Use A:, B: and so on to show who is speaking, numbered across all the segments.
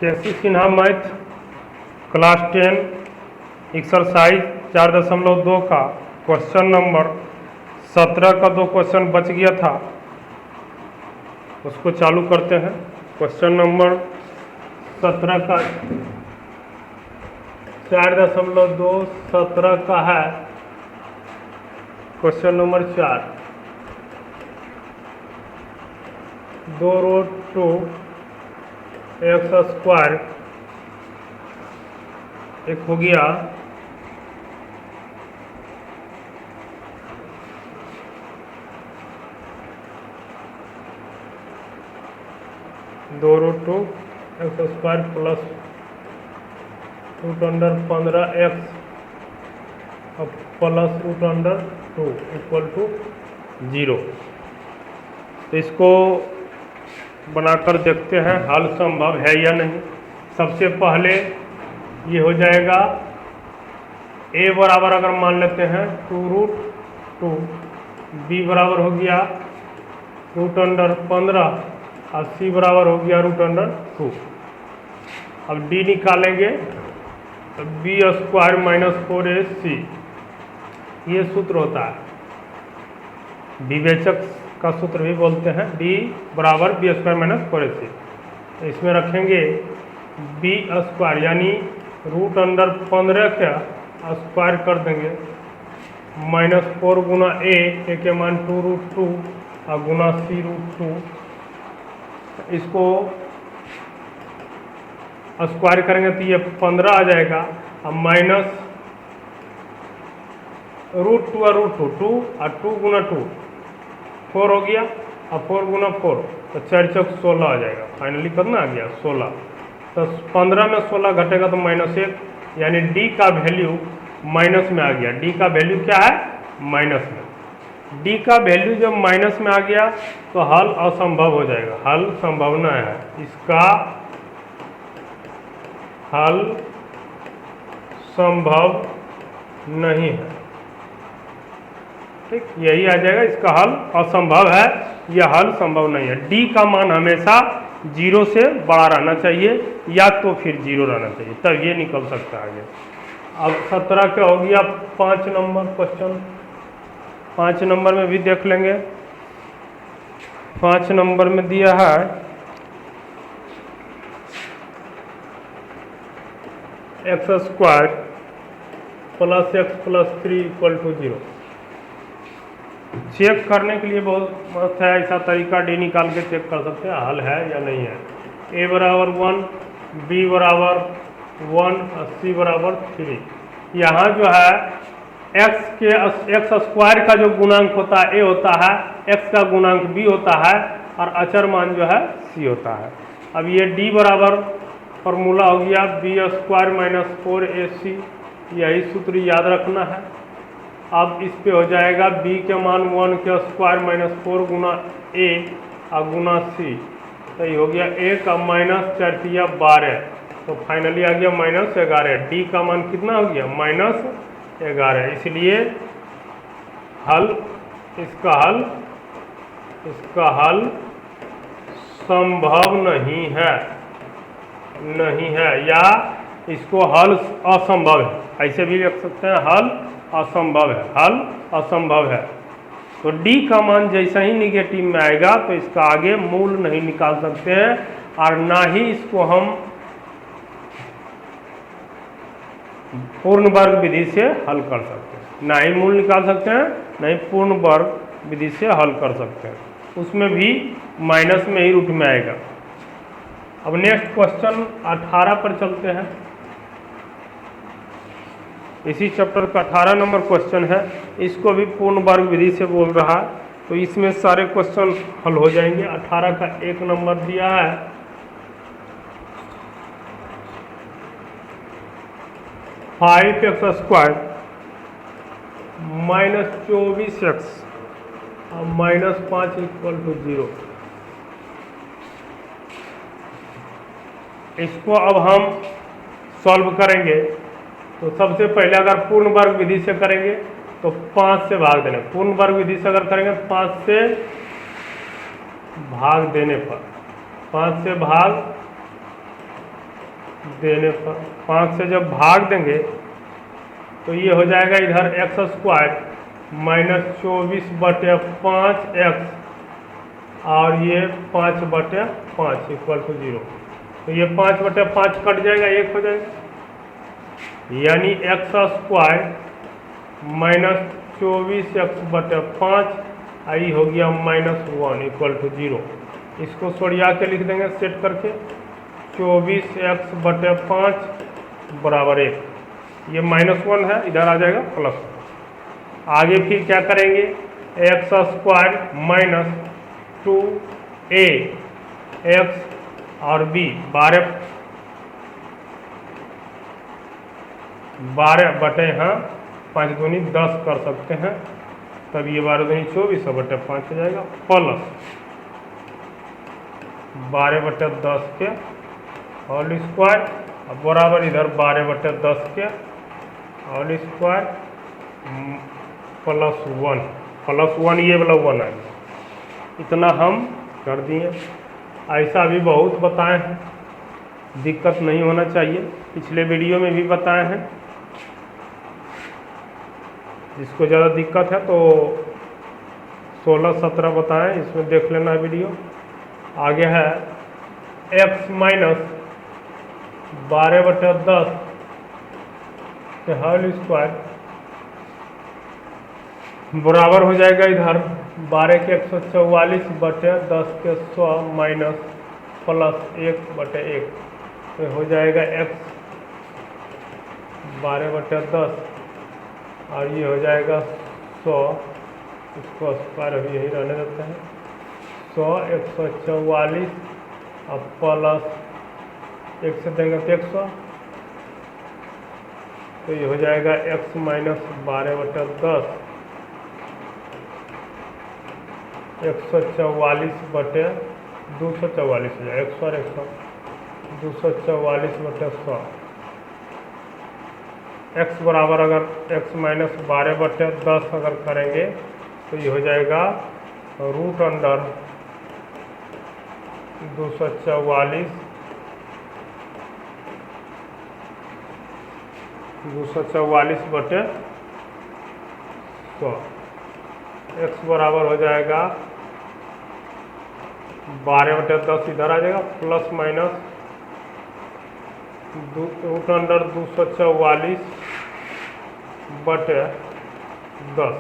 A: केसी Sinha math class 10 exercise 4.2 का question number 17 का 2 question बच गया था, उसको चालू करते हैं। क्वेश्चन नंबर 17 का 4.2 17 का है question number 4। 2 root 2 x square एक हो गया, दो root 2 x square plus root under 15 x plus root under 2 equal to 0। तो इसको बनाकर देखते हैं हल संभव है या नहीं। सबसे पहले ये हो जाएगा a बराबर अगर मान लेते हैं 2 रूट 2, b बराबर हो गया रूट अंडर 15 और c बराबर हो गया रूट अंडर 2। अब d निकालेंगे तो बी स्क्वायर माइनस 4ac ये सूत्र होता है, विवेचक का सूत्र भी बोलते हैं। d बराबर बी स्क्वायर माइनस 4ac। इसमें रखेंगे बी स्क्वायर यानी रूट अंडर 15 का स्क्वायर कर देंगे माइनस 4 गुना ए के मान 2 रूट 2 और गुना सी रूट 2। इसको स्क्वायर करेंगे तो ये 15 आ जाएगा और माइनस रूट 2 और रूट 2 और 2 गुना 2 4 हो गया और 4 गुना 4 तो 4 चौक 16 आ जाएगा। फाइनली कितना आ गया 16। तो 15 में 16 घटेगा तो -1 यानी d का वैल्यू माइनस में आ गया। d का वैल्यू क्या है माइनस में। d का वैल्यू जब माइनस में आ गया तो हल असंभव हो जाएगा। हल संभावना है, इसका हल संभव नहीं है। ठीक, यही आ जाएगा, इसका हल असंभव है, यह हल संभव नहीं है। d का मान हमेशा 0 से बड़ा रहना चाहिए या तो फिर 0 रहना चाहिए, तब ये निकल सकता है आगे। अब 17 का हो गया 5 नंबर क्वेश्चन। 5 नंबर में भी देख लेंगे। 5 नंबर में दिया है x square plus x plus 3 equal to 0। Check करने के लिए बहुत मस्त है, ऐसा तरीका डी निकाल के चेक कर सकते हैं हल है या नहीं है। a बराबर 1, b बराबर 1 और c बराबर 3। यहाँ जो है एक्स स्क्वायर का जो गुणांक होता है a होता है, x का गुणांक b होता है और अचर मान जो है c होता है। अब ये d बराबर फॉर्मूला हो गया बी स्क्वायर माइनस 4ac, यही सूत्र याद रखना है। अब इस पे हो जाएगा b के मान 1 के स्क्वायर माइनस 4 गुना a और गुना c, तो ये हो गया 1 और माइनस 4 या 12, तो फाइनली आ गया -11। d का मान कितना हो गया -11। इसलिए हल इसका हल संभव नहीं है या इसको हल असंभव है, ऐसे भी लिख सकते हैं हल असंभव है। हल असंभव है तो d का मान जैसा ही निगेटिव में आएगा तो इसका आगे मूल नहीं निकाल सकते हैं और ना ही इसको हम पूर्ण वर्ग विधि से हल कर सकते हैं। ना ही मूल निकाल सकते हैं, ना ही पूर्ण वर्ग विधि से हल कर सकते हैं, उसमें भी माइनस में ही रूट में आएगा। अब नेक्स्ट क्वेश्चन 18 पर चलते हैं। इसी चैप्टर का 18 नंबर क्वेश्चन है, इसको भी पूर्ण वर्ग विधि से बोल रहा है, तो इसमें सारे क्वेश्चन हल हो जाएंगे। 18 का 1 नंबर दिया है 5x स्क्वायर माइनस 24x और माइनस 5 इक्वल टू 0। इसको अब हम सॉल्व करेंगे तो सबसे पहले अगर पूर्ण वर्ग विधि से करेंगे तो 5 से भाग देने, पूर्ण वर्ग विधि से अगर करेंगे 5 से भाग देने पर 5 से भाग देने पर 5 से जब भाग देंगे तो ये हो जाएगा इधर एक्स स्क्वायर माइनस 24/5 और ये 5/5 इक्वल टू 0। तो ये 5/5 कट जाएगा, 1 हो जाएगा, यानी एक्स स्क्वायर माइनस 24x/5 आई हो गया -1 इक्वल टू 0। इसको सरिया के लिख देंगे सेट करके 24x/5 बराबर 1। ये -1 है, इधर आ जाएगा प्लस। आगे फिर क्या करेंगे, x square minus 2a x और b 12 हाँ 5 दूनी 10 कर सकते हैं, तब ये 12 दूनी 24/5 हो जाएगा, प्लस 12/10 के होल स्क्वायर बराबर इधर 12/10 के होल स्क्वायर +1 ये वाला 1 है। इतना हम कर दिए। ऐसा भी बहुत बताए हैं, दिक्कत नहीं होना चाहिए, पिछले वीडियो में भी बताए हैं। जिसको ज़्यादा दिक्कत है तो 16-17 बताएं, इसमें देख लेना वीडियो। आगे है x माइनस 12/10 के होल स्क्वायर बराबर हो जाएगा इधर 12 के 144/10 के 100 माइनस +1/1। तो हो जाएगा x 12/10 और ये हो जाएगा 100, इसको स्क्वायर अभी यही रहने देते हैं, 100 144 और प्लस 1 से देंगे तो 100। तो ये हो जाएगा x माइनस 12/10 144/244 हो जाएगा, 100 और 100 244/100। x बराबर अगर x माइनस 12/10 अगर करेंगे तो ये हो जाएगा √244 244/100। x बराबर हो जाएगा 12/10 इधर आ जाएगा, प्लस माइनस √244/10।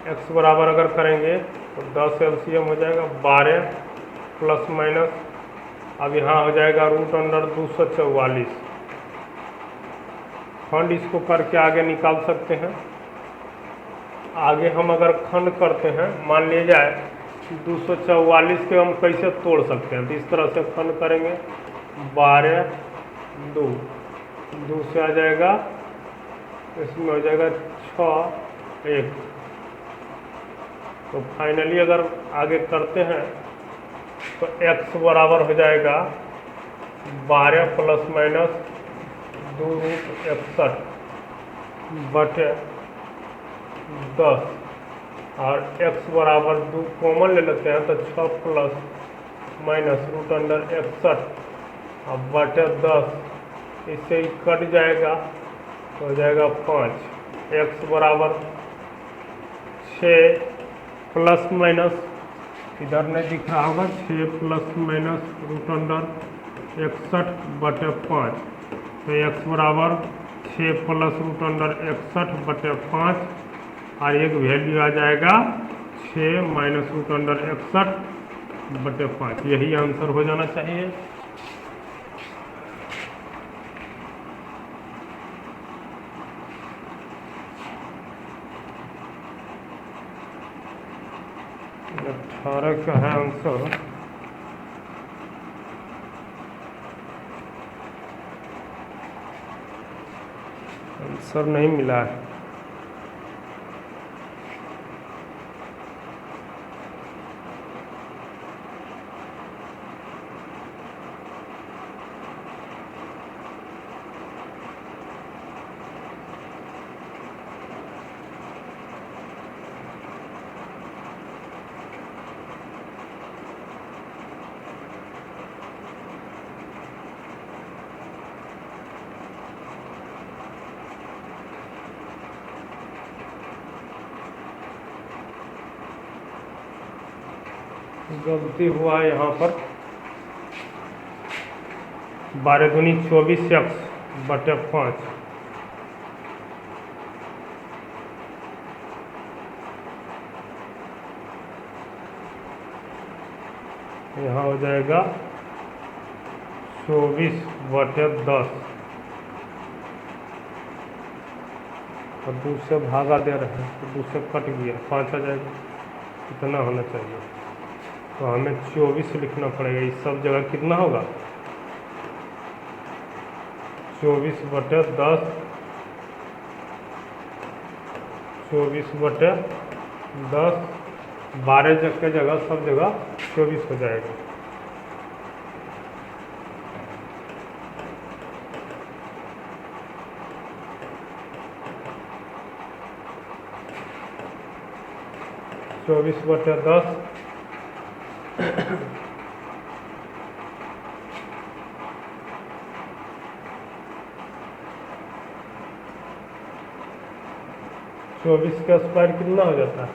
A: x बराबर अगर करेंगे तो 10 LCM हो जाएगा 12 प्लस माइनस, अब यहाँ हो जाएगा √244। खंड इसको करके आगे निकाल सकते हैं। आगे हम अगर खंड करते हैं, मान लिया जाए 244 के हम कैसे तोड़ सकते हैं, तो इस तरह से खंड करेंगे 12 2 से आ जाएगा, इसमें हो जाएगा 6 1। तो फाइनली अगर आगे करते हैं तो x बराबर हो जाएगा 12 प्लस माइनस 2√61/10 और x बराबर 2 कॉमन ले लेते हैं तो 6 प्लस माइनस √61/10, इससे ही कट जाएगा तो हो जाएगा 5। x बराबर 6 प्लस माइनस, इधर नहीं दिख रहा होगा, 6 प्लस माइनस √61/5। तो x बराबर 6 प्लस √61/5 और एक वैल्यू आ जाएगा 6 माइनस √61/5। यही आंसर हो जाना चाहिए। अठारह का है आंसर। आंसर नहीं मिला है। गलती हुआ है यहाँ पर। 12 दूनी 24x/5। यहाँ हो जाएगा 24/10 और 2 से भागा दे रहे हैं तो 2 से कट गया, 5 आ जाएगा। इतना होना चाहिए, तो हमें 24 लिखना पड़ेगा। इस सब जगह कितना होगा? 24/10, 24/10, 12 के जगह सब जगह 24 हो जाएगा। चौबीस बटे 10 24 का स्क्वायर कितना हो जाता है?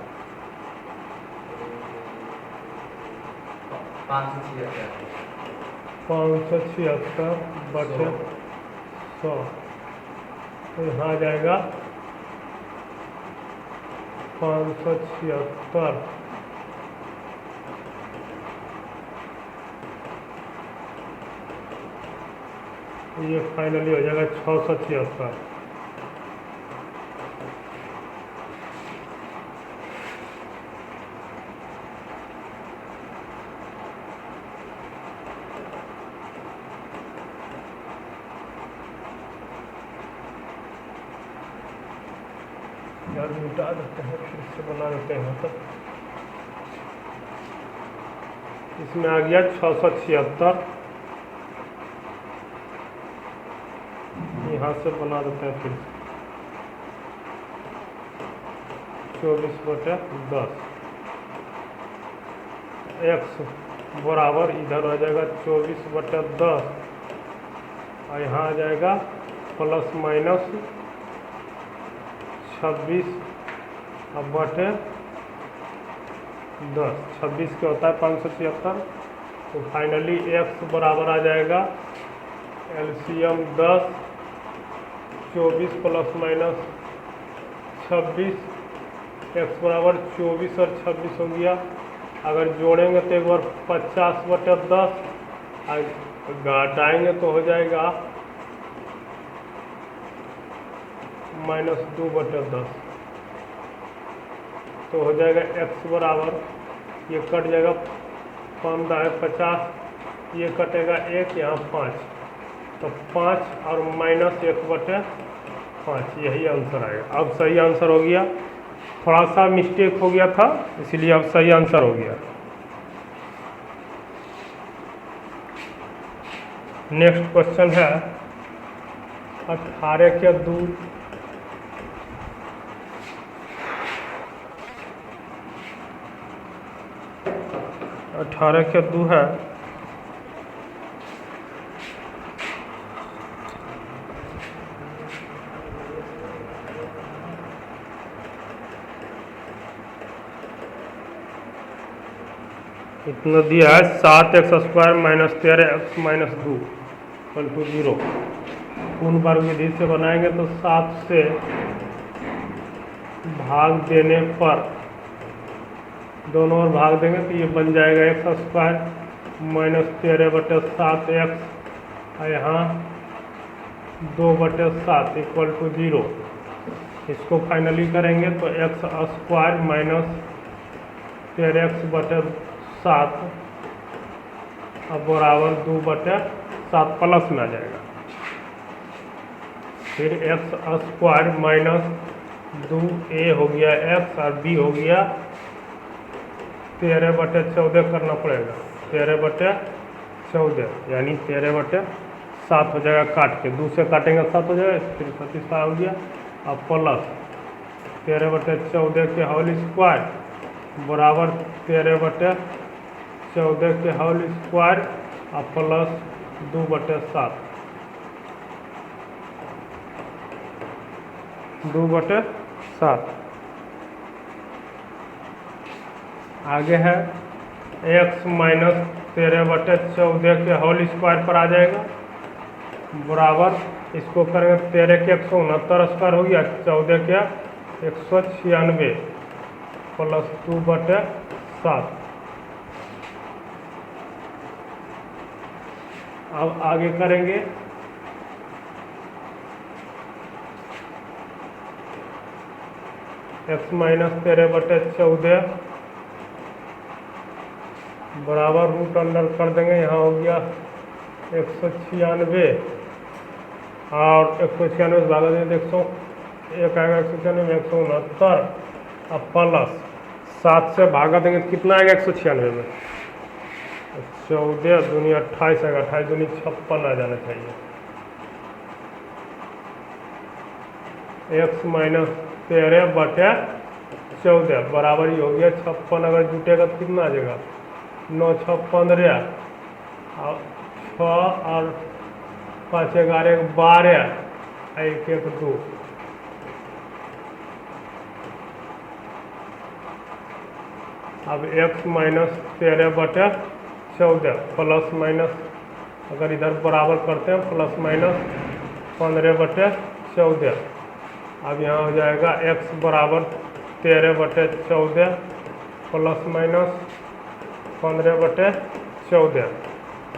A: 576/100। तो यहाँ आ जाएगा 576। ये फाइनली हो जाएगा 676। यार मिटा देते हैं, फिर से बना देते हैं। तो इसमें आ गया 676। यहाँ से बना देते हैं फिर 24/10। x बराबर इधर आ जाएगा 24/10 और यहाँ आ जाएगा प्लस माइनस 26/10। 26 के होता है 576। तो फाइनली x बराबर आ जाएगा एलसीएम 10, 24 प्लस माइनस 26। x बराबर 24 और 26 हो गया। अगर जोड़ेंगे तो एक बार 50/10, घटाएंगे तो हो जाएगा -2/10। तो हो जाएगा x बराबर, ये कट जाएगा 15 है 50, ये कटेगा 1, यहाँ 5, तो 5 और -1/5, यही आंसर आएगा। अब सही आंसर हो गया। थोड़ा सा मिस्टेक हो गया था, इसलिए अब सही आंसर हो गया। नेक्स्ट क्वेश्चन है 18 के 2। 18 के 2 है। इतना दिया है 7x² - 13x - 2 = 0। पूर्ण वर्ग विधि से बनाएंगे तो 7 से भाग देने पर, दोनों ओर भाग देंगे तो ये बन जाएगा x² - 13/7x और यहाँ 2/7 = 0। इसको फाइनली करेंगे तो x² - 13x/7 अब बराबर 2/7 प्लस में आ जाएगा। फिर x² - 2a हो गया x और b हो गया 13/14 करना पड़ेगा। 13/14 यानी 13/7 हो जाएगा। काट के 2 से काटेंगे 7 हो जाएगा, फिर 37 हो गया। अब प्लस 13/14 के होल स्क्वायर बराबर 13/14 के होल स्क्वायर और प्लस 2/7। 2/7 आगे है x माइनस 13/14 के होल स्क्वायर पर आ जाएगा, बराबर इसको करेंगे 13 के 169 स्क्वायर हो गया, 14 के 196 प्लस 2/7। अब आगे करेंगे x माइनस 13/14 बराबर रूट अंडर कर देंगे, यहाँ हो गया 196 और 196 से भागा देंगे 101 आएगा, 196 में 169 अब प्लस 7 से भागा देंगे तो कितना आएगा 196 में 14 दूनी 28 आएगा, 28 दूनी 56 आ जाना चाहिए। x माइनस 13/14 बराबर ही हो गया 56, अगर जुटेगा तो कितना आ जाएगा 9 6 15 और 6 और 5 11 12 1 1 2। अब x माइनस 13/14 प्लस माइनस अगर इधर बराबर करते हैं प्लस माइनस 15/14। अब यहाँ हो जाएगा x बराबर 13/14 प्लस माइनस 15/14।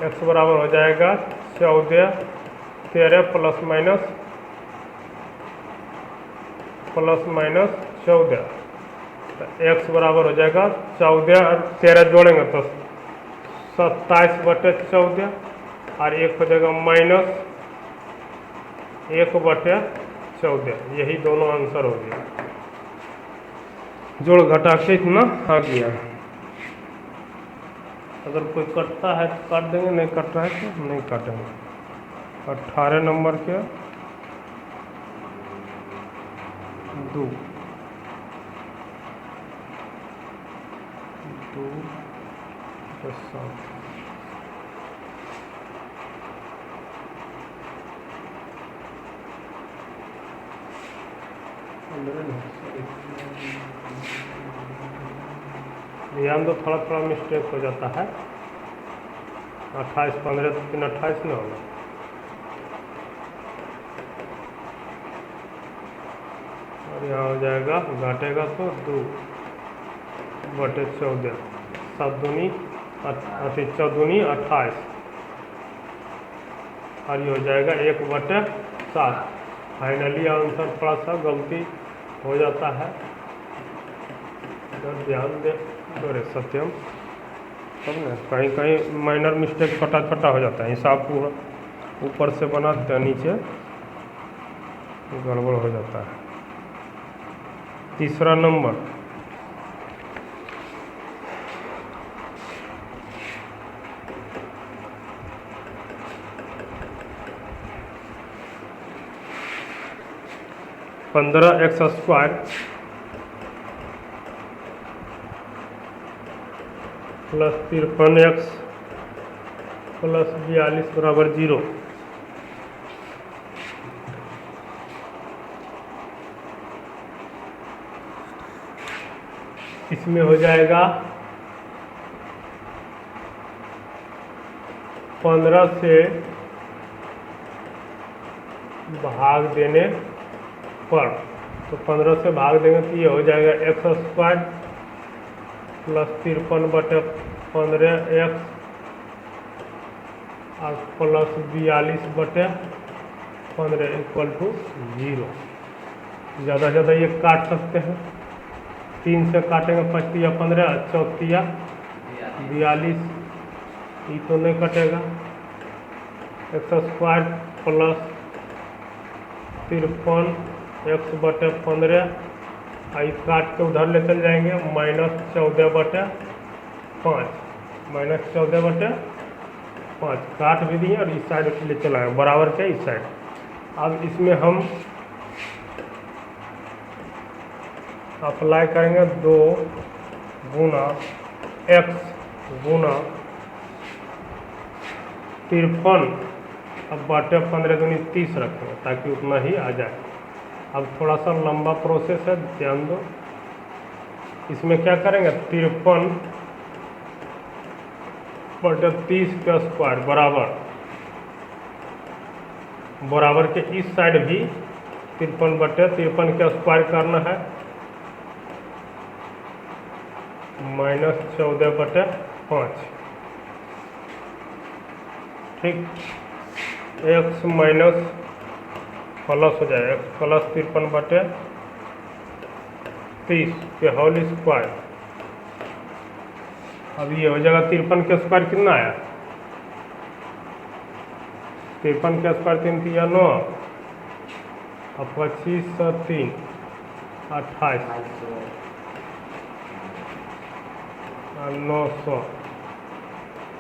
A: x बराबर हो जाएगा 14 13 प्लस माइनस 14। तो x बराबर हो जाएगा 14 और 13 जोड़ेंगे तो 27/14 और 1 हो जाएगा माइनस 1/14। यही दोनों आंसर हो गया, जोड़ घटा के इतना आ गया। अगर कोई कटता है तो काट देंगे, नहीं कट रहा है तो नहीं काटेंगे। 18 नंबर के 2 के साथ ध्यान दो, थोड़ा थोड़ा मिस्टेक हो जाता है। 28 15 तो 3 28 में होगा। और यहाँ हो जाएगा घटेगा तो 2/14 7 दूनी 14 28 और ये हो जाएगा 1/7। फाइनली आंसर थोड़ा सा गलती हो जाता है, तो ध्यान दे अरे सत्यम तब ना, कहीं कहीं माइनर मिस्टेक छोटा छोटा हो जाता है, हिसाब पूरा ऊपर से बनाते हैं नीचे गड़बड़ हो जाता है। तीसरा number (15x² plus 53x plus 42 बराबर 0। इसमें हो जाएगा 15 से भाग देने पर, तो 15 से भाग देंगे तो ये हो जाएगा x² प्लस 53/15x और प्लस 42/15 इक्वल टू 0। ज़्यादा से ज़्यादा ये काट सकते हैं, 3 से काटेंगे 5 या 15 4 या 42, ये तो नहीं कटेगा। x² प्लस 53x/15 आई काट के उधर ले चल जाएंगे -14/5 काट भी दिए और इस साइड ले चला है बराबर के इस साइड। अब इसमें हम अप्लाई करेंगे 2 गुना x गुना 53 अब बटे 15 दूनी 30 रखेंगे ताकि उतना ही आ जाए। अब थोड़ा सा लंबा प्रोसेस है, ध्यान दो। इसमें क्या करेंगे 53 बटे 30 का स्क्वायर बराबर के इस साइड भी 53 बटे 53 का स्क्वायर करना है, -14 बटे 5। ठीक, x माइनस प्लस हो जाएगा, x प्लस 53 बटे 30 के होल स्क्वायर। अब ये हो जाएगा 53 के स्क्वायर कितना आया, 53 के स्क्वायर 3 3 9, अब 25 और 3 28 और 900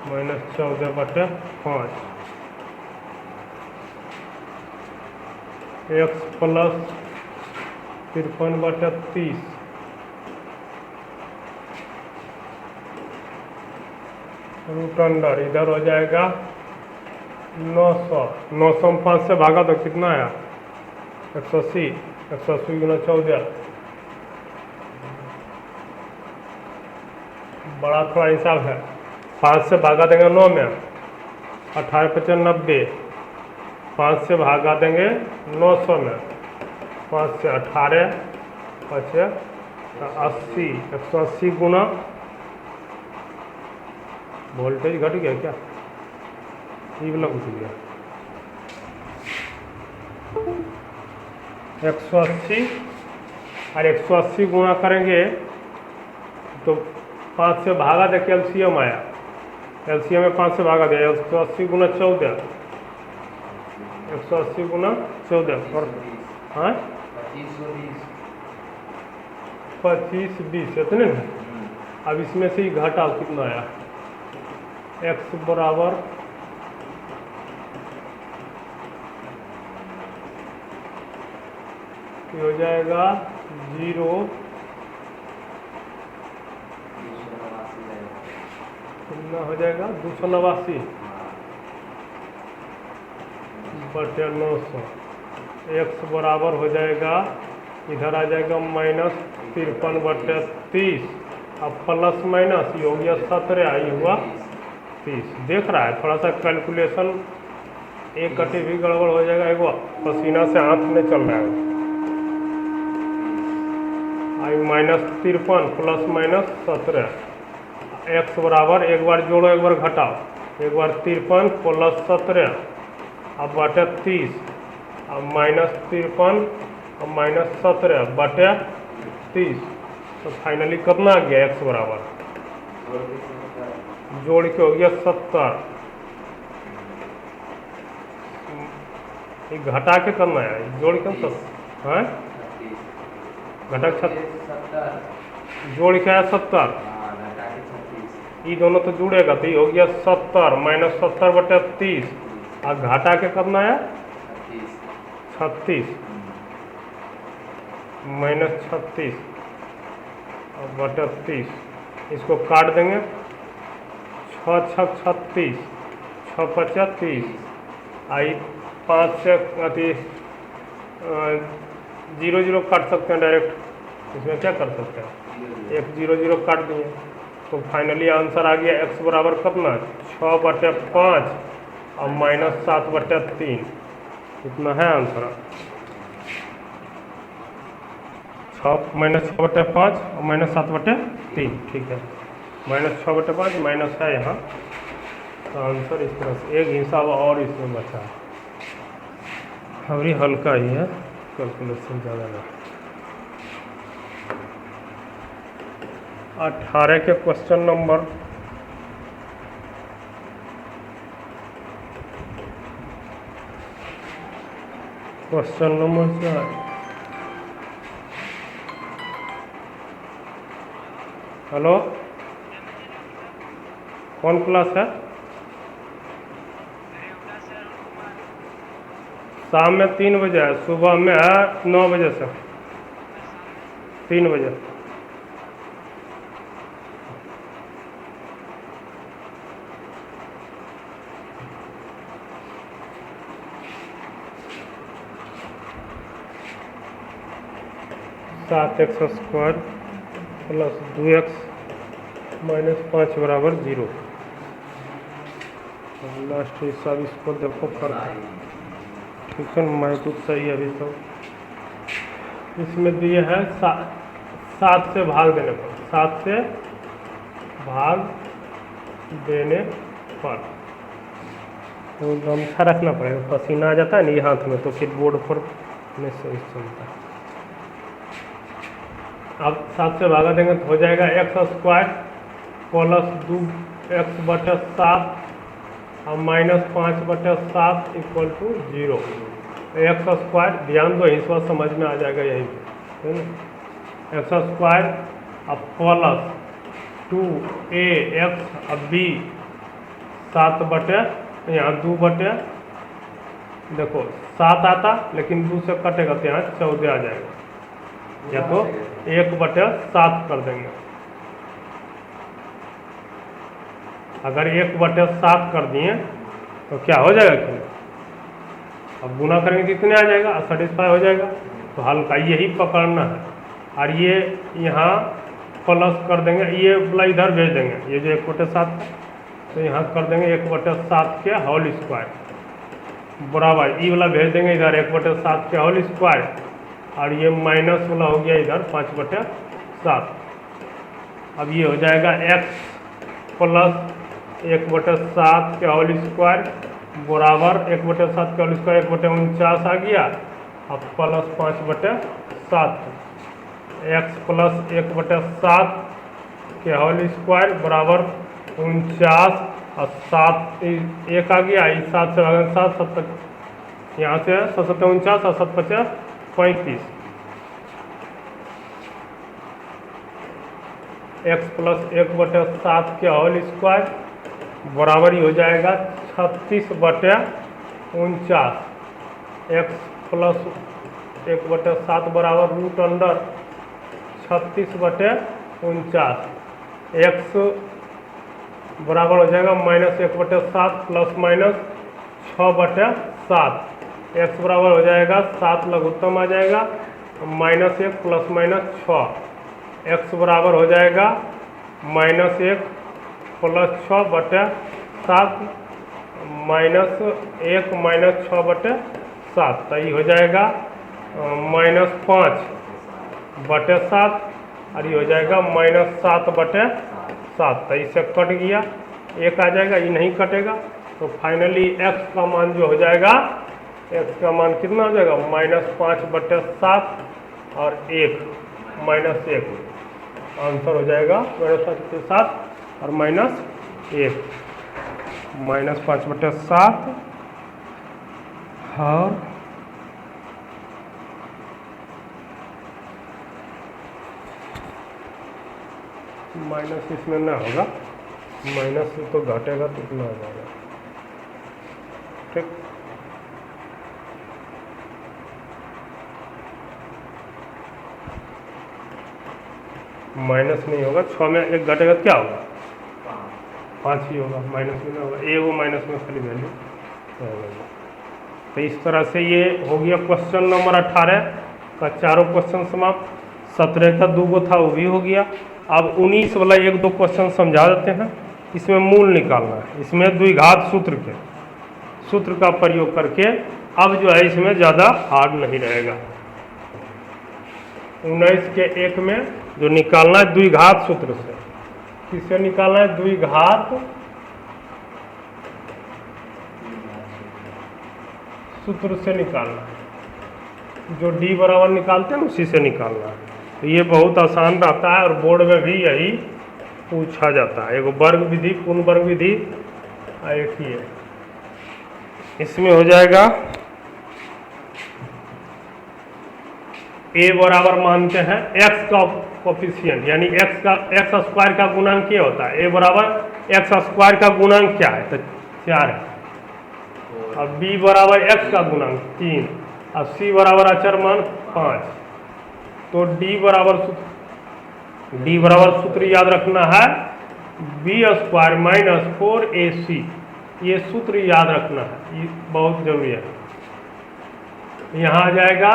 A: -14 बटे 5। x प्लस 53 बटे 30 रूट अंडर इधर हो जाएगा 900 में 5 से भागा तो कितना आया 180 180 गुना 14, बड़ा थोड़ा हिसाब है। 5 से भागा देंगे 9 में, 18 55 90, 5 से भागा देंगे 900 में, 5 से 18 5 80 180 गुना, वोल्टेज घट गया क्या, ये वाला घट गया 180 और 180 गुना करेंगे तो 5 से भागा दे के एलसीएम आया, एलसीएम में 5 से भागा दिया 180 गुना 14, 180 गुना 14 और हाँ 25 20 इतने ना। अब इसमें से ही घटाओ कितना आया, x बराबर हो जाएगा 0 कितना हो जाएगा 289 बटे 900। x बराबर हो जाएगा, इधर आ जाएगा -53 बटे 30, अब प्लस माइनस ये हो गया 17, आई हुआ 30। देख रहा है थोड़ा सा कैलकुलेशन, एक कटी भी गड़बड़ हो जाएगा, एक पसीना से हाथ में चल रहा है। आई -53 प्लस माइनस 17, x बराबर एक बार जोड़ो एक बार घटाओ, एक बार 53 प्लस 17 अब बटे 30, अब -53 अब -17 बटे 30, तो फाइनली कितना आ गया x बराबर, जोड़ के हो गया 70। ये घटा के करना है, जोड़ के हाँ घटा 70 जोड़ के आया 70, ये दोनों तो जुड़ेगा तो ये हो गया 70 -70 बटे 30, और घटा के करना है 36 -36 और बटे 30, इसको काट देंगे 6 6 36 6 5 30, आई 5 से अति 0 0 काट सकते हैं डायरेक्ट, इसमें क्या कर सकते हैं, एक 0 0 काट दिए, तो फाइनली आंसर आ गया x बराबर कितना 6 बटे 5 और -7 बटे 3, इतना है आंसर। 6 बटे 5 और -7 बटे 3, ठीक है, -6 बटे 5 माइनस है यहाँ, तो आंसर इस तरह से एक हिसाब और इसमें बचा है, अभी हल्का ही है, कैलकुलेशन ज़्यादा नहीं। 18 के क्वेश्चन नंबर क्या, हेलो कौन क्लास है, शाम में 3 बजे है, सुबह में है 9 बजे से 3 बजे। सात एक्स स्क्वायर प्लस 2x -5 बराबर 0। लास्ट हिस्सा भी इसको देखो कर, ठीक है मैं तो सही है अभी तो। इसमें दिए है 7 से भाग देने पर, 7 से भाग देने पर तो गमछा रखना पड़ेगा, पसीना आ जाता है नहीं हाथ में तो फिर बोर्ड पर में सही सुनता है। अब 7 से भागा देंगे तो हो जाएगा x² प्लस 2x/7 और -5/7 इक्वल टू 0। x², ध्यान दो हिस्सा समझ में आ जाएगा यही है ना। x² अब प्लस 2ax अब b 7 यहाँ 2 देखो 7 आता लेकिन 2 से कटेगा तो यहाँ 14 आ जाएगा, या तो 1/7 कर देंगे। अगर 1/7 कर दिए तो क्या हो जाएगा कि अब गुना करेंगे कितने आ जाएगा, सेटिस्फाई हो जाएगा। तो हल्का यही पकड़ना है और ये यहाँ प्लस कर देंगे, ये वाला इधर भेज देंगे, ये जो 1/7 तो यहाँ कर देंगे 1/7 के होल स्क्वायर बराबर, ई वाला भेज देंगे इधर 1/7 के होल स्क्वायर और ये माइनस वाला हो गया इधर 5/7। अब ये हो जाएगा x प्लस 1/7 के होल स्क्वायर बराबर 1/7 के होल स्क्वायर 1/49 आ गया, अब प्लस 5/7 x प्लस 1/7 के होल स्क्वायर बराबर 49 और 7 1 आ गया, इस 7 से भागा 7 7 यहाँ से 7 49 और 7 50 35। x प्लस 1/7 के होल स्क्वायर बराबर ही हो जाएगा 36/49। x प्लस 1/7 बराबर रूट अंडर 36/49। x बराबर हो जाएगा -1/7 प्लस माइनस 6/7। x बराबर हो जाएगा 7 लघुत्तम आ जाएगा -1 प्लस -6। x बराबर हो जाएगा -1 प्लस 6/7 -1 माइनस 6/7 तो ये हो जाएगा -5/7 और ये हो जाएगा -7/7। तो इससे कट गया, 1 आ जाएगा, ये नहीं कटेगा तो फाइनली x का मान जो हो जाएगा, x का मान कितना हो जाएगा -5/7 और 1 -1 आंसर हो जाएगा -5/7 और -1 -5/7 और माइनस इसमें ना होगा, माइनस तो घटेगा तो इतना हो जाएगा, ठीक। माइनस नहीं होगा, 6 में 1 घटेगा क्या होगा 5 ही होगा, माइनस में ना होगा, ए वो माइनस में खाली वैल्यू होगा। तो इस तरह से ये हो गया क्वेश्चन नंबर 18 का चारों क्वेश्चन समाप्त। 17 का 2 था वो भी हो गया। अब 19 वाला 1-2 क्वेश्चन समझा देते हैं। इसमें मूल निकालना है, इसमें द्विघात सूत्र का प्रयोग करके अब जो है इसमें ज़्यादा हार्ड नहीं रहेगा। 19 के 1 में जो निकालना है द्विघात सूत्र से, किससे निकालना है, द्विघात सूत्र से निकालना है, जो d बराबर निकालते हैं उसी से निकालना है। तो ये बहुत आसान रहता है और बोर्ड में भी यही पूछा जाता है। एगो वर्ग विधि, पूर्ण वर्ग विधि एक ही है। इसमें हो जाएगा a बराबर मानते हैं x का कोफिशिएंट, यानी x स्क्वायर का गुणांक क्या होता है, a बराबर x स्क्वायर का गुणांक क्या है, तो 4 है। अब b बराबर x का गुणांक 3, अब c बराबर अचर मान 5। तो d बराबर सूत्र याद रखना है b² - 4ac, ये सूत्र याद रखना है, ये बहुत जरूरी है। यहाँ आ जाएगा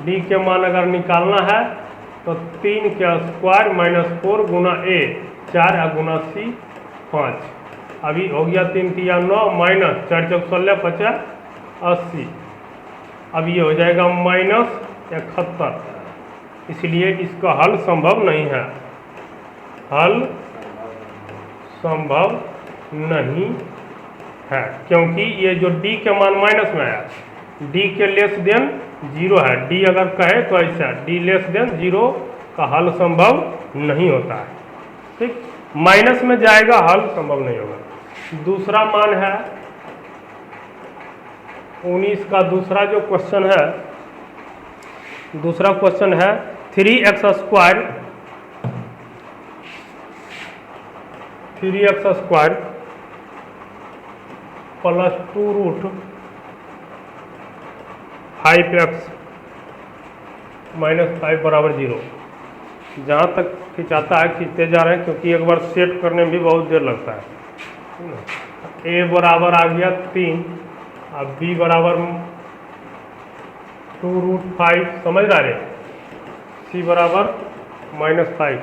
A: d के मान अगर निकालना है तो 3 के square -4 Guna a 4 Guna c 5। अभी हो गया 3 तिया 9 माइनस 4 चौक 16 50 80। अब ये हो जाएगा -71, इसलिए इसका हल संभव नहीं है, हल संभव नहीं है, क्योंकि ये जो d के मान माइनस में आया, d के लेस देन 0 है। d अगर कहे तो ऐसा d लेस देन 0 का हल संभव नहीं होता है, ठीक। माइनस में जाएगा, हल संभव नहीं होगा। दूसरा मान है 19 का दूसरा जो क्वेश्चन है, दूसरा क्वेश्चन है 3x square plus 2 root 5x minus 5 बराबर 0। जहाँ तक खिंचाता है खींचते जा रहे हैं, क्योंकि एक बार सेट करने में भी बहुत देर लगता है। a बराबर आ गया 3, अब b बराबर 2 रूट 5, समझ रहे, c बराबर -5।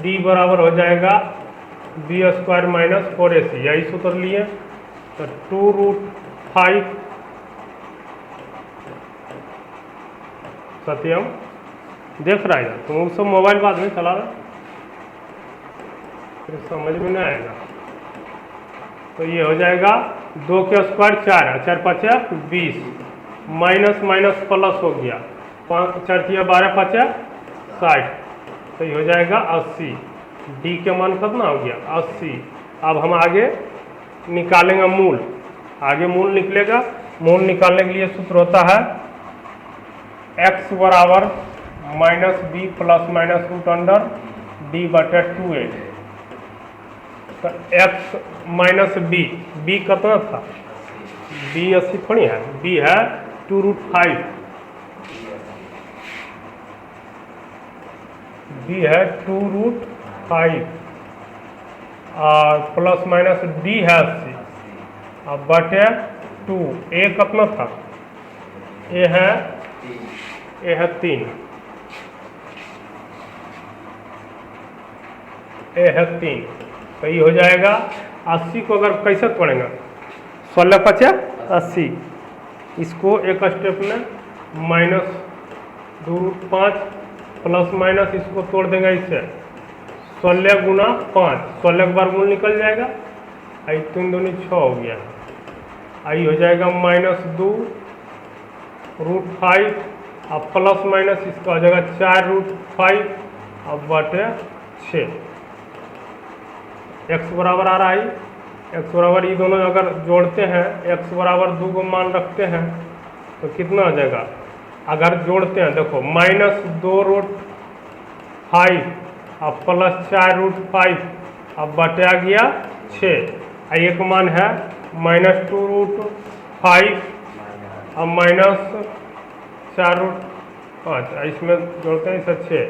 A: d बराबर हो जाएगा b स्क्वायर माइनस 4ac, यही सूत्र लिए, तो 2 रूट 5 सत्यम देख रहा है, तुम सब मोबाइल बाद में चला रहा, फिर समझ में नहीं आएगा। तो ये हो जाएगा 2 के स्क्वायर 4 है, 4 5 20, माइनस माइनस प्लस हो गया, 5 4 12 5 60, तो ये हो जाएगा 80। d के मान कितना हो गया 80। अब हम आगे निकालेंगे मूल, आगे मूल निकलेगा। मूल निकालने के लिए सूत्र होता है x बराबर -b plus minus root under d बटे 2a। तो x माइनस b, b कितना था, b 80 थोड़ी है, b है 2 रूट 5, b है 2 रूट 5 और प्लस माइनस d है 80, अब बटे 2, a कितना था, a है 3, a है 3, तो ये हो जाएगा 80 को अगर कैसे तोड़ेंगे, 16 5 80, इसको एक स्टेप में -2 रूट 5 प्लस माइनस इसको तोड़ देंगे इससे, 16 गुना 5, 16 के बार मूल निकल जाएगा, आई 3 दूनी 6 हो गया, आई हो जाएगा -2 रूट 5, अब प्लस माइनस इसका हो जाएगा 4 रूट 5, अब बटे 6, x बराबर आ रहा है, x बराबर ये दोनों अगर जोड़ते हैं, x बराबर 2 को मान रखते हैं तो कितना आ जाएगा, अगर जोड़ते हैं देखो -2 रूट 5 अब प्लस 4 रूट 5, अब बटे आ गया 6, एक मान है -2 रूट 5 अब माइनस 4 रूट 5, इसमें जोड़ते हैं इसे 6,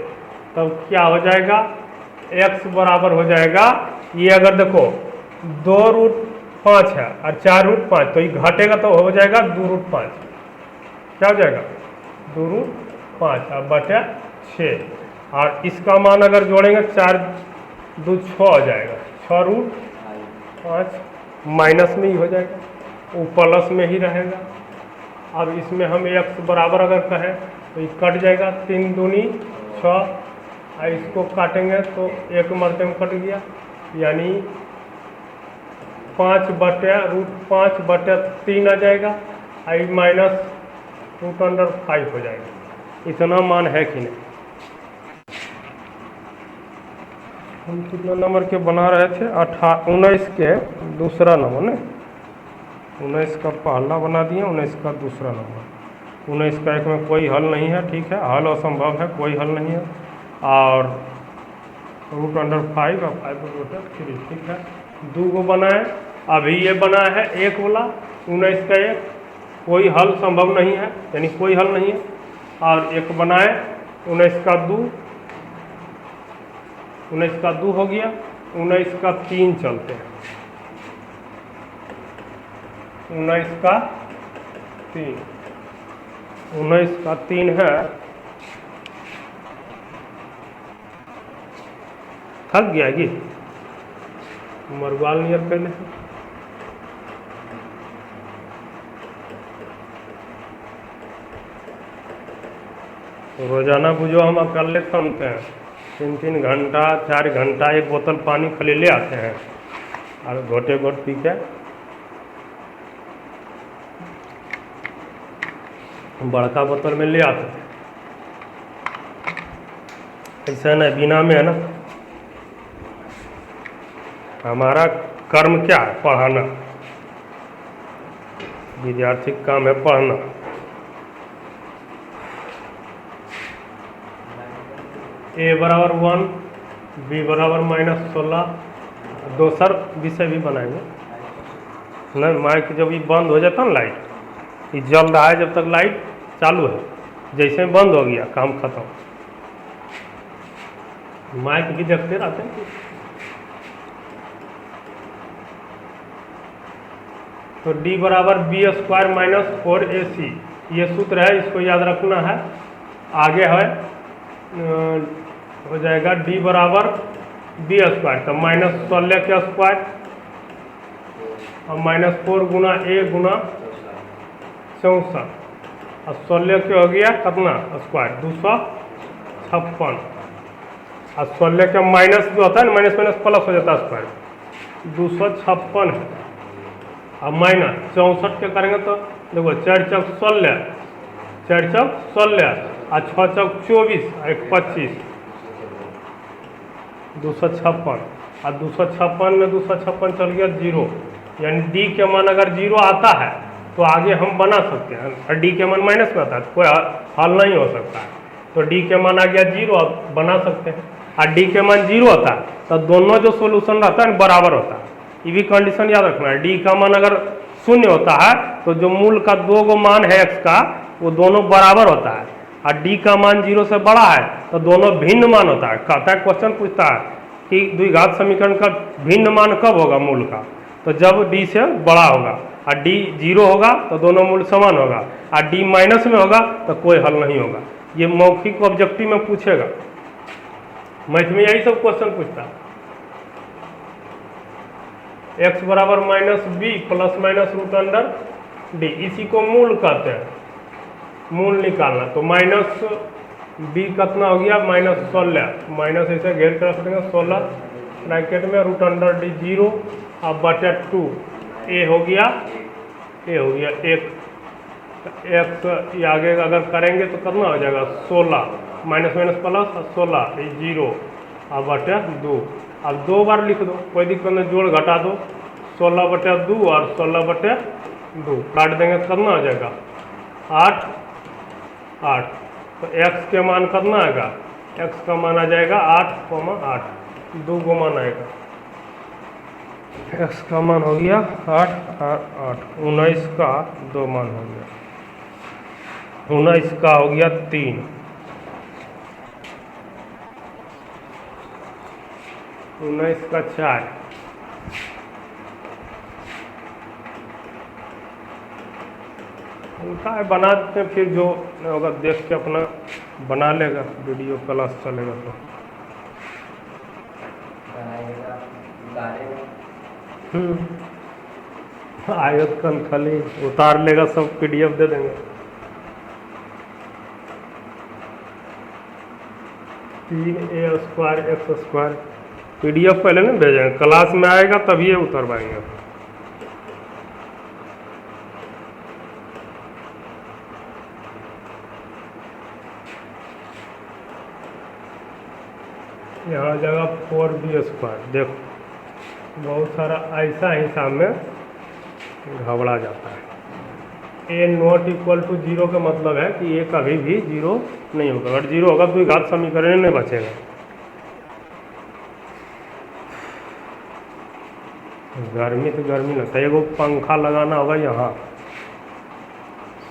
A: तब क्या हो जाएगा, x बराबर हो जाएगा, ये अगर देखो 2 रूट 5 है और 4 रूट 5, तो ये घटेगा तो हो जाएगा 2 रूट 5, क्या हो जाएगा 2 रूट 5 अब बटे 6, और इसका मान अगर जोड़ेंगे 4 2 6 हो जाएगा, 6 रूट 5 माइनस में ही हो जाएगा, वो प्लस में ही रहेगा। अब इसमें हम x बराबर अगर कहें तो ये कट जाएगा, 3 दूनी 6, और इसको काटेंगे तो एक मरते में कट गया, यानी 5 बटे रूट 5 बटे 3 आ जाएगा, आई माइनस रूट अंडर 5 हो जाएगा। इतना मान है कि नहीं। हम कितना नंबर के बना रहे थे, 19 के दूसरा नंबर ने, 19 का पहला बना दिए, 19 का दूसरा नंबर। 19 का एक में कोई हल नहीं है, ठीक है, हल असंभव है, कोई हल नहीं है, और रूट अंडर 5 और 5 बटे 3, ठीक है। 2 को बनाए, अभी ये बना है 1 वाला, 19 का 1, कोई हल संभव नहीं है, यानी कोई हल नहीं है, और एक बनाए 19 का 2, 19 का 2 हो गया, 19 का 3 चलते हैं, 19 का 3, 19 का 3 है थक गया कि मरवाल नियर पहले रोजाना बुझो हम अकेले खनते हैं 3-3 घंटा 4 घंटा एक बोतल पानी खाली ले आते हैं और घोटे घोट पी के बड़का बोतल में ले आते हैं। ऐसा ना बिना में है ना, हमारा कर्म क्या है? पढ़ाना। विद्यार्थी का काम है पढ़ना। ए बराबर 1, बी बराबर -16। दोसर विषय भी बनाएंगे ना। माइक जब ये बंद हो जाता ना, लाइट ये जल रहा है जब तक लाइट चालू है, जैसे बंद हो गया काम खत्म। माइक भी देखते रहते हैं। तो d बराबर b² - 4ac ये सूत्र है, इसको याद रखना है। आगे है हो जाएगा d बराबर b² तो -16 के स्क्वायर और -4 गुना a गुना 64 और 16 के हो गया कितना स्क्वायर 256 और 16 के माइनस जो होता है ना, माइनस माइनस प्लस हो जाता है स्क्वायर 256 है। अब माइनस 64 के करेंगे तो देखो 4 चौक 16, 4 चौक 16 और 6 चौक 24 और 1 25 256 और 256 में 256 चल गया 0, यानी डी के मान अगर 0 आता है तो आगे हम बना सकते हैं। और डी के मान माइनस में आता है तो कोई हल नहीं हो सकता है। तो डी के मान आ गया 0, अब बना सकते हैं। और डी के मान 0 होता है तो दोनों जो सोल्यूशन रहता है बराबर होता है। ये भी कंडीशन याद रखना है। डी का मान अगर 0 होता है तो जो मूल का 2 गो मान है x का वो दोनों बराबर होता है। और डी का मान 0 से बड़ा है तो दोनों भिन्न मान होता है। कहता है क्वेश्चन पूछता है कि द्विघात समीकरण का भिन्न मान कब होगा मूल का, तो जब डी से बड़ा होगा। और डी 0 होगा तो दोनों मूल समान होगा। और डी माइनस में होगा तो कोई हल नहीं होगा। ये मौखिक ऑब्जेक्टिव में पूछेगा, मैथ में यही सब क्वेश्चन पूछता है। x बराबर -b ± √d, इसी को मूल कहते हैं। मूल निकालना तो -b कितना हो गया -16, माइनस ऐसे घेर कर रख देंगे 16 ब्रैकेट में √d 0 अब बटे 2 a हो गया 1। x ये आगे अगर करेंगे तो कितना हो जाएगा 16 माइनस माइनस प्लस 16 0 अब बटे 2। अब 2 बार लिख दो, कोई दिक्कत नहीं, जोड़ घटा दो 16 बटे 2 और 16 बटे 2 काट देंगे तो कितना हो जाएगा 8। तो x के मान कितना आएगा, x का मान आ जाएगा 8,8, 2 को मान आएगा। x का मान हो गया 8 8, 19 का 2 मान हो गया, 19 का हो गया 3, 19 का 4, उनका बना देते हैं। फिर जो होगा देख के अपना बना लेगा, वीडियो क्लास चलेगा तो आयत कन खाली उतार लेगा, सब PDF दे देंगे। 3a² x² PDF पहले नहीं भेजेंगे, क्लास में आएगा तभी ये उतरवाएंगे। यहाँ जगह 4b², देखो बहुत सारा ऐसा हिसाब में घबरा जाता है। a ≠ 0 का मतलब है कि ये कभी भी 0 नहीं होगा। अगर 0 होगा तो घात समीकरण नहीं बचेगा। गर्मी तो गर्मी लगता है, एगो पंखा लगाना होगा यहाँ,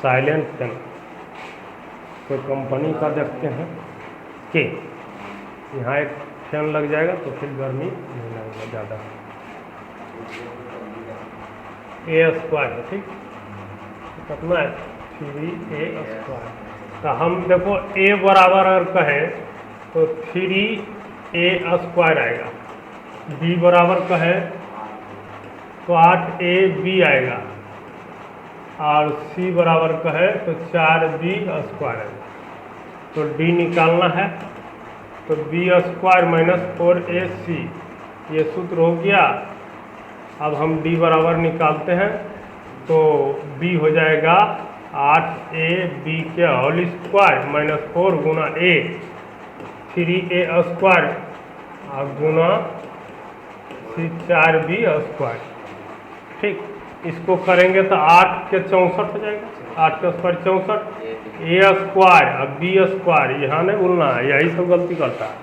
A: साइलेंट फैन, कोई कंपनी का देखते हैं कि यहाँ एक फैन लग जाएगा तो फिर गर्मी नहीं लगेगा ज़्यादा। a² है, ठीक, कितना है 3a²। तो हम देखो a बराबर अगर कहें तो 3 ए स्क्वायर आएगा। बी बराबर का है तो 8 ए बी आएगा, और सी बराबर का है तो 4b स्क्वायर आएगा। तो डी निकालना है, तो बी स्क्वायर माइनस 4ac, ये सूत्र हो गया। अब हम डी बराबर निकालते हैं, तो बी हो जाएगा 8ab के होल स्क्वायर माइनस 4 गुना ए 3a स्क्वायर गुना सी 4b स्क्वायर। ठीक, इसको करेंगे तो 8 के 64 हो जाएगा, 8 के स्क्वायर 64, ए स्क्वायर अब बी स्क्वायर, यहाँ नहीं भूलना है, यही सब गलती करता है।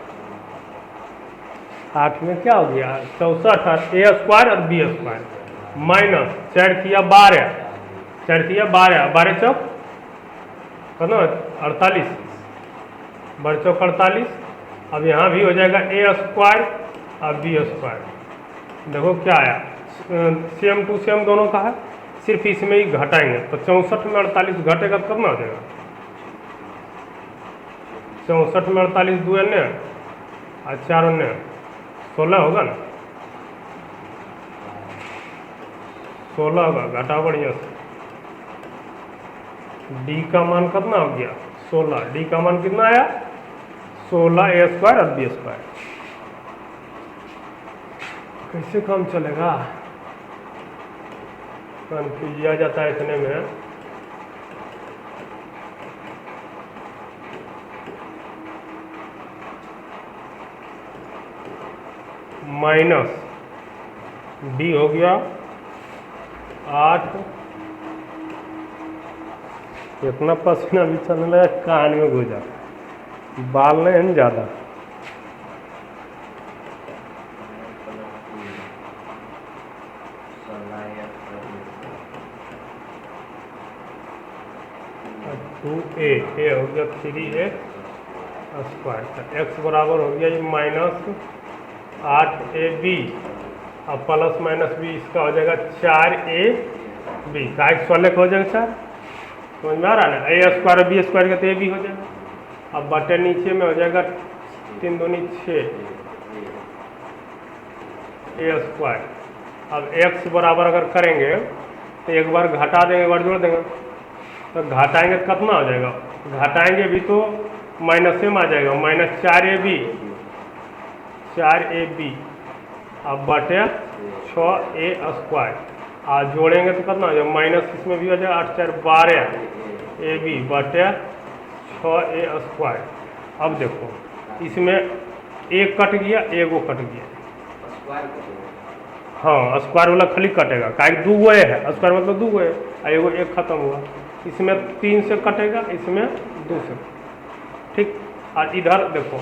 A: 8 में क्या हो गया 64 और ए स्क्वायर और बी स्क्वायर माइनस 4 किया 12, 4 किया 12, 12 चौक कितना 48, 12 चौक 48। अब यहाँ भी हो जाएगा ए स्क्वायर और बी स्क्वायर। देखो क्या आया, सेम टू सेम दोनों का है, सिर्फ इसमें ही घटाएंगे। तो 64 में 48 घटेगा तो कितना हो जाएगा, 64 में 48 2 अन्य और 4 अन्य 16 होगा ना, 16 होगा, घटाओ बढ़िया से। डी का मान कितना हो गया 16, डी का मान कितना आया 16 ए स्क्वायर और बी स्क्वायर। कैसे काम चलेगा, कंफ्यूज आ जाता है इतने में। माइनस डी हो गया 8, इतना पसीना भी चलने लगा कान में घुस जाता, बाल नहीं है ज़्यादा। ए हो गया 3a स्क्वायर, एक्स बराबर हो गया ये माइनस 8ab और प्लस माइनस बी, इसका हो जाएगा 4ab का एक 16 हो जाएगा 4, समझ में आ रहा है ना। ए स्क्वायर और बी स्क्वायर का तो ए बी हो जाएगा। अब बटे नीचे में हो जाएगा 3 दूनी 6 ए स्क्वायर। अब एक्स बराबर अगर करेंगे तो एक बार घटा देंगे, एक बार जोड़ देंगे, तो घटाएंगे तो कितना हो जाएगा, घटाएंगे भी तो माइनस में आ जाएगा, माइनस 4ab अब बटे 6a स्क्वायर, आज जोड़ेंगे तो कितना हो जाएगा, माइनस इसमें भी हो जाएगा 8 4 12 ab बटे 6a स्क्वायर। अब देखो इसमें एक कट गया, एगो कट गया, हाँ स्क्वायर वाला खाली कटेगा, काहे 2 गो है, स्क्वायर मतलब 2 गो है, एगो एक खत्म हुआ, इसमें 3 से कटेगा, इसमें 2 से। ठीक, और इधर देखो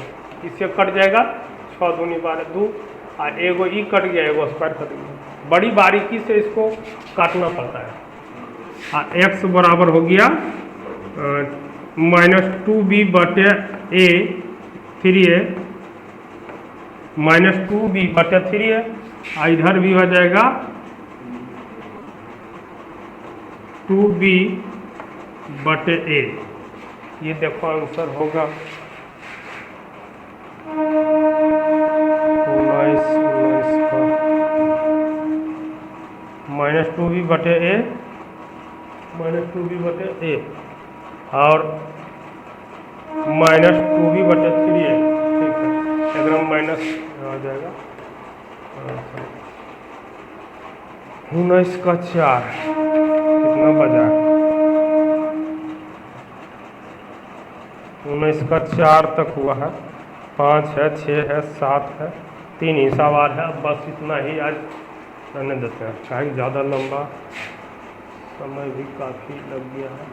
A: इससे कट जाएगा 6 दूनी 12 2, और एगो ई कट गया, एगो स्क्वायर कट गया। बड़ी बारीकी से इसको काटना पड़ता है। और एक्स बराबर हो गया माइनस 2b बटे ए 3a माइनस 2b बटे 3a, और इधर भी हो जाएगा 2b बटे ए। ये देखो आंसर होगा 19 का माइनस 2b बटे ए, माइनस 2b बटे ए और माइनस 2b बटे 3a। ठीक है, एकदम माइनस आ जाएगा। 19 का 4 कितना बजा, 19 का 4 तक हुआ है, 5 है 6 है 7 है, 3 ही सवाल है। बस इतना ही आज रहने देते हैं, चाहे ज़्यादा लंबा समय भी काफ़ी लग गया है।